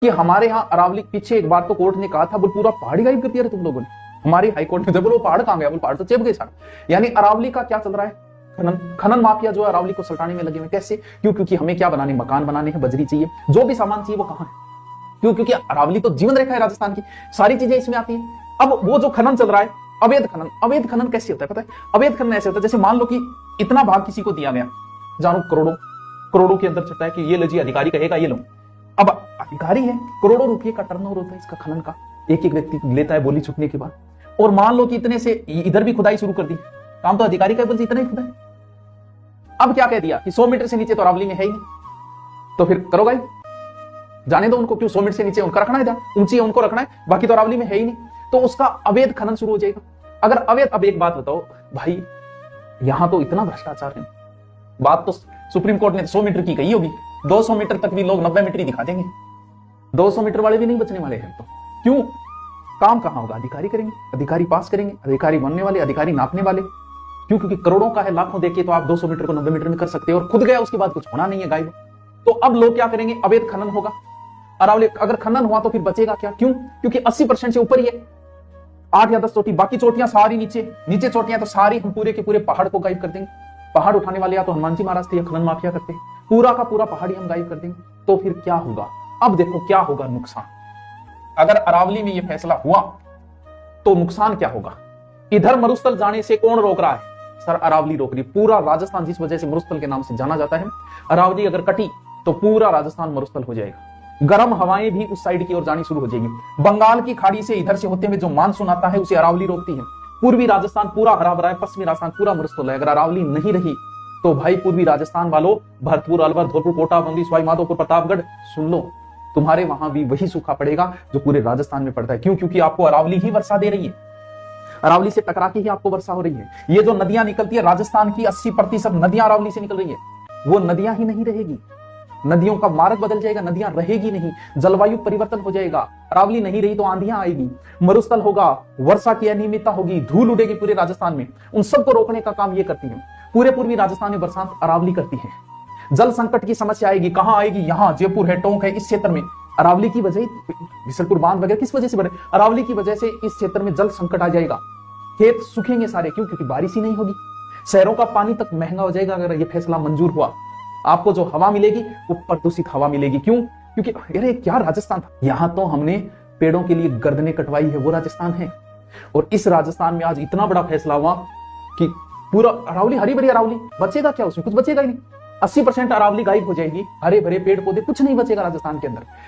कि हमारे यहाँ अरावली, पीछे एक बार तो कोर्ट ने कहा था बोल पूरा पहाड़ी गायब कर दिया रे तुम लोगों ने। हमारी हाईकोर्ट ने बोलो पहाड़ कहां गया, बोल पहाड़ तो चेप गए सारा। यानी अरावली का क्या चल रहा है, खनन माफिया जो है अरावली को सल्टाने में लगे हुए। कैसे? क्यों? क्योंकि हमें क्या बनाने, मकान बनाने हैं, बजरी चाहिए, जो भी सामान चाहिए वो कहां है। क्यों? क्योंकि अरावली तो जीवन रेखा है राजस्थान की, सारी चीजें इसमें आती हैं। अब वो जो खनन चल रहा है, अवैध खनन कैसे होता है पता है? अवैध खनन ऐसे होता है जैसे मान लो कि इतना भाग किसी को दिया गया, जानो करोड़ों के अंदर चलता है कि ये लो जी, अधिकारी कहेगा ये लो। अब अधिकारी है, करोड़ों रुपए का टर्नओवर होता है इसका खनन का, एक एक व्यक्ति लेता है बोली छुटने के बाद। और मान लो कि इतने से इधर भी खुदाई शुरू कर दी, काम तो अधिकारी का बोलते इतना ही खुदाई। अब क्या कह दिया कि 100 मीटर से नीचे तो अरावली में है ही नहीं, तो फिर करो गाइब, जाने दो उनको। क्यों? 100 मीटर से नीचे उनका रखना है, जहां ऊंची है उनको रखना है, बाकी तो अरावली में है ही नहीं, तो उसका अवैध खनन शुरू हो जाएगा। अगर अवैध, अब एक बात बताओ भाई, यहां तो इतना भ्रष्टाचार है, बात तो सुप्रीम कोर्ट ने 100 मीटर की कही होगी, 200 मीटर तक भी लोग 90 मीटर ही दिखा देंगे, 200 मीटर वाले भी नहीं बचने वाले हैं। तो क्यों? काम कहां होगा? अधिकारी करेंगे, अधिकारी पास करेंगे, अधिकारी बनने वाले, अधिकारी नापने वाले। क्यों? क्योंकि करोड़ों का है, लाखों देखिए तो आप 200 मीटर को 90 मीटर में कर सकते हो, और खुद गया उसके बाद कुछ होना नहीं है गायब। तो अब लोग क्या करेंगे? अवैध खनन होगा अरावली। अगर खनन हुआ तो फिर बचेगा क्या? क्यों? क्योंकि 80% से ऊपर ही है, 8 या 10 चोटी, बाकी चोटियां सारी नीचे चोटियां तो सारी हम पूरे के पूरे पहाड़ को गायब कर देंगे। पहाड़ उठाने वाले या तो हनुमान जी महाराज थे या खनन माफिया करते, पूरा का पूरा पहाड़ी हम गायब कर देंगे। तो फिर क्या होगा? अब देखो क्या होगा नुकसान। अगर अरावली में यह फैसला हुआ तो नुकसान क्या होगा? इधर मरुस्थल जाने से कौन रोक रहा है? सर अरावली रोक रही। पूरा राजस्थान जिस वजह से मरुस्थल के नाम से जाना जाता है, अरावली अगर कटी तो पूरा राजस्थान मरुस्थल हो जाएगा। गर्म हवाएं भी उस साइड की ओर जानी शुरू हो जाएंगी। बंगाल की खाड़ी से इधर से होते हुए जो मानसून आता है उसे अरावली रोकती है। पूर्वी राजस्थान पूरा हरा भरा है, पश्चिमी राजस्थान पूरा मरुस्थल है। अगर अरावली नहीं रही तो भाई पूर्वी राजस्थान वालों, भरतपुर, अलवर, धौलपुर, कोटा, बंदी, सवाई माधोपुर, प्रतापगढ़, सुन लो, तुम्हारे वहां भी वही सूखा पड़ेगा जो पूरे राजस्थान में पड़ता है। क्यों? क्योंकि आपको अरावली ही वर्षा दे रही है, अरावली से टकरा के ही आपको वर्षा हो रही है। ये जो नदियां निकलती है राजस्थान की 80% नदियां अरावली से निकल रही है, वो नदियां ही नहीं रहेगी, नदियों का मार्ग बदल जाएगा, नदियां रहेगी नहीं, जलवायु परिवर्तन हो जाएगा। अरावली नहीं रही तो आंधियां आएगी, मरुस्थल होगा, वर्षा की अनियमितता होगी, धूल उड़ेगी पूरे राजस्थान में। उन सबको रोकने का काम ये करती है। पूरे पूर्वी राजस्थान में बरसात अरावली करती है। जल संकट की समस्या आएगी, कहां आएगी? यहां जयपुर है, टोंक है, इस क्षेत्र में अरावली की वजह, बिसलपुर बांध वगैरह किस वजह से बने? अरावली की वजह से इस क्षेत्र में जल संकट आ जाएगा, खेत सूखेंगे सारे। क्यों? क्योंकि बारिश ही नहीं होगी। शहरों का पानी तक महंगा हो जाएगा अगर यह फैसला मंजूर हुआ। आपको जो हवा मिलेगी वो प्रदूषित हवा मिलेगी। क्यों? क्योंकि अरे क्या राजस्थान था, यहां तो हमने पेड़ों के लिए गर्दनें कटवाई है, वो राजस्थान है। और इस राजस्थान में आज इतना बड़ा फैसला हुआ कि पूरा अरावली, हरी भरी अरावली, बचेगा क्या उसमें? कुछ बचेगा ही नहीं। 80% अरावली गायब हो जाएगी, हरे भरे पेड़ पौधे, कुछ नहीं बचेगा राजस्थान के अंदर।